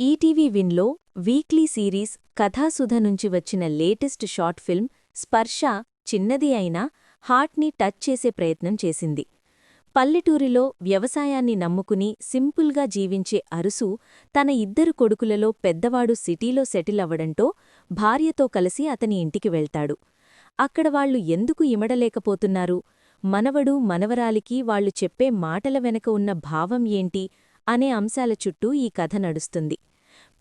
ETV విన్లో weekly series కథాసుధ నుంచి వచ్చిన latest short film స్పర్శ చిన్నది అయినా హార్ట్ని టచ్ చేసే ప్రయత్నం చేసింది. పల్లెటూరిలో వ్యవసాయాన్ని నమ్ముకుని సింపుల్గా జీవించే అరుసు తన ఇద్దరు కొడుకులలో పెద్దవాడు సిటీలో సెటిల్ అవ్వడంతో భార్యతో కలిసి అతని ఇంటికి వెళ్తాడు. అక్కడ వాళ్లు ఎందుకు ఇమడలేకపోతున్నారు, మనవడు మనవరాలికి వాళ్లు చెప్పే మాటల వెనక ఉన్న భావం ఏంటి అనే అంశాల చుట్టూ ఈ కథ నడుస్తుంది.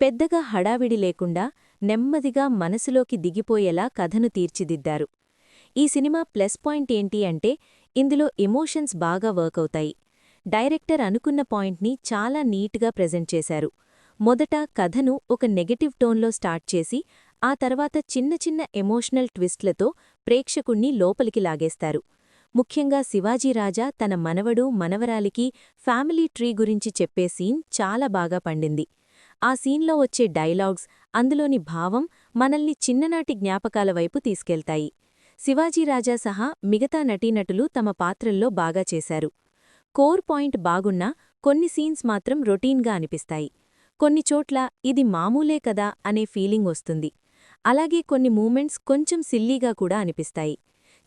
పెద్దగా హడావిడి లేకుండా నెమ్మదిగా మనసులోకి దిగిపోయేలా కథను తీర్చిదిద్దారు. ఈ సినిమా ప్లస్ పాయింట్ ఏంటి అంటే ఇందులో ఎమోషన్స్ బాగా వర్కవుతాయి. డైరెక్టర్ అనుకున్న పాయింట్ని చాలా నీట్గా ప్రెజెంట్ చేశారు. మొదట కథను ఒక నెగటివ్ టోన్లో స్టార్ట్ చేసి ఆ తర్వాత చిన్న చిన్న ఎమోషనల్ ట్విస్ట్లతో ప్రేక్షకుణ్ణి లోపలికి లాగేస్తారు. ముఖ్యంగా శివాజీరాజా తన మనవడు మనవరాలికి ఫ్యామిలీ ట్రీ గురించి చెప్పే సీన్ చాలా బాగా పండింది. ఆ సీన్లో వచ్చే డైలాగ్స్, అందులోని భావం మనల్ని చిన్ననాటి జ్ఞాపకాల వైపు తీసుకెళ్తాయి. శివాజీరాజా సహా మిగతా నటీనటులు తమ పాత్రల్లో బాగా చేశారు. కోర్ పాయింట్ బాగున్నా కొన్ని సీన్స్ మాత్రం రొటీన్గా అనిపిస్తాయి. కొన్ని చోట్ల ఇది మామూలే కదా అనే ఫీలింగ్ వస్తుంది. అలాగే కొన్ని మూమెంట్స్ కొంచెం సిల్లీగా కూడా అనిపిస్తాయి.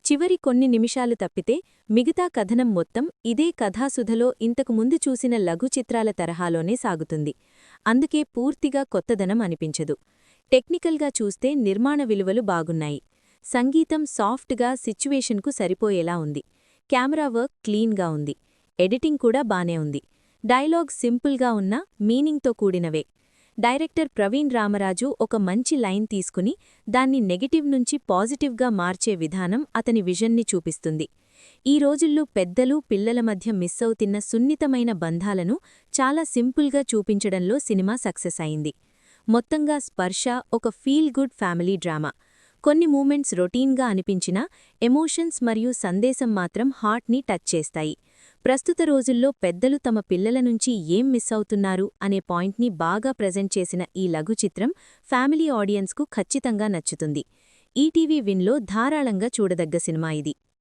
చివరి కొన్ని నిమిషాలు తప్పితే మిగతా కథనం మొత్తం ఇదే కథాసుధలో ఇంతకు ముందు చూసిన లఘు చిత్రాల తరహాలోనే సాగుతుంది. అందుకే పూర్తిగా కొత్తదనం అనిపించదు. టెక్నికల్గా చూస్తే నిర్మాణ విలువలు బాగున్నాయి. సంగీతం సాఫ్ట్గా సిచ్యువేషన్కు సరిపోయేలా ఉంది. కెమెరా వర్క్ క్లీన్గా ఉంది. ఎడిటింగ్ కూడా బానే ఉంది. డైలాగ్ సింపుల్గా ఉన్నా మీనింగ్తో కూడినవే. డైరెక్టర్ ప్రవీణ్ రామరాజు ఒక మంచి లైన్ తీసుకుని దాన్ని నెగటివ్ నుంచి పాజిటివ్గా మార్చే విధానం అతని విజన్ని చూపిస్తుంది. ఈ రోజుల్లో పెద్దలు పిల్లల మధ్య మిస్ అవుతున్న సున్నితమైన బంధాలను చాలా సింపుల్గా చూపించడంలో సినిమా సక్సెస్ అయింది. మొత్తంగా స్పర్శ ఒక ఫీల్ గుడ్ ఫ్యామిలీ డ్రామా. కొన్ని మూమెంట్స్ రొటీన్గా అనిపించినా ఎమోషన్స్ మరియు సందేశం మాత్రం హార్ట్ని టచ్ చేస్తాయి. ప్రస్తుత రోజుల్లో పెద్దలు తమ పిల్లల నుంచి ఏం మిస్ అవుతున్నారు అనే పాయింట్ని బాగా ప్రెజెంట్ చేసిన ఈ లఘు చిత్రం ఫ్యామిలీ ఆడియన్స్కు ఖచ్చితంగా నచ్చుతుంది. ఈటీవీ విన్లో ధారాళంగా చూడదగ్గ సినిమా ఇది.